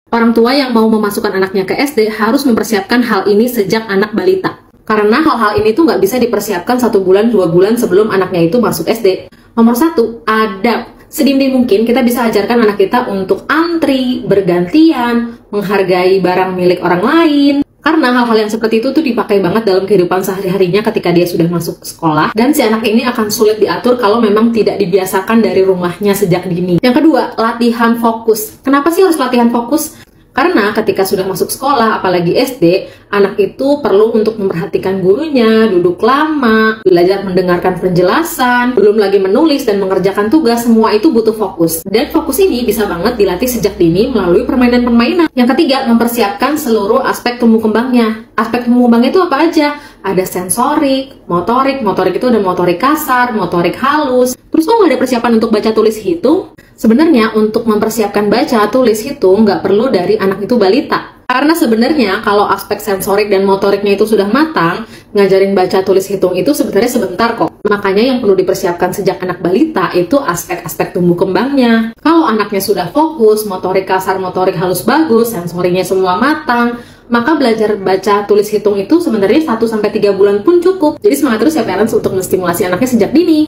Orang tua yang mau memasukkan anaknya ke SD harus mempersiapkan hal ini sejak anak balita. Karena hal-hal ini tuh nggak bisa dipersiapkan 1 bulan, 2 bulan sebelum anaknya itu masuk SD. Nomor 1, adab. Sedini mungkin kita bisa ajarkan anak kita untuk antri, bergantian, menghargai barang milik orang lain. Karena hal-hal yang seperti itu tuh dipakai banget dalam kehidupan sehari-harinya ketika dia sudah masuk sekolah. Dan si anak ini akan sulit diatur kalau memang tidak dibiasakan dari rumahnya sejak dini. Yang kedua, latihan fokus. Kenapa sih harus latihan fokus? Karena ketika sudah masuk sekolah, apalagi SD, anak itu perlu untuk memperhatikan gurunya, duduk lama, belajar mendengarkan penjelasan, belum lagi menulis dan mengerjakan tugas, semua itu butuh fokus. Dan fokus ini bisa banget dilatih sejak dini melalui permainan-permainan. Yang ketiga, mempersiapkan seluruh aspek tumbuh kembangnya. Aspek tumbuh kembangnya itu apa aja? Ada sensorik, motorik itu ada motorik kasar, motorik halus. Terus kok nggak ada persiapan untuk baca tulis hitung? Sebenarnya untuk mempersiapkan baca tulis hitung nggak perlu dari anak itu balita. Karena sebenarnya kalau aspek sensorik dan motoriknya itu sudah matang, ngajarin baca tulis hitung itu sebenarnya sebentar kok. Makanya yang perlu dipersiapkan sejak anak balita itu aspek-aspek tumbuh kembangnya. Kalau anaknya sudah fokus, motorik kasar, motorik halus bagus, sensorinya semua matang, maka belajar baca tulis hitung itu sebenarnya 1-3 bulan pun cukup. Jadi semangat terus ya parents untuk menstimulasi anaknya sejak dini.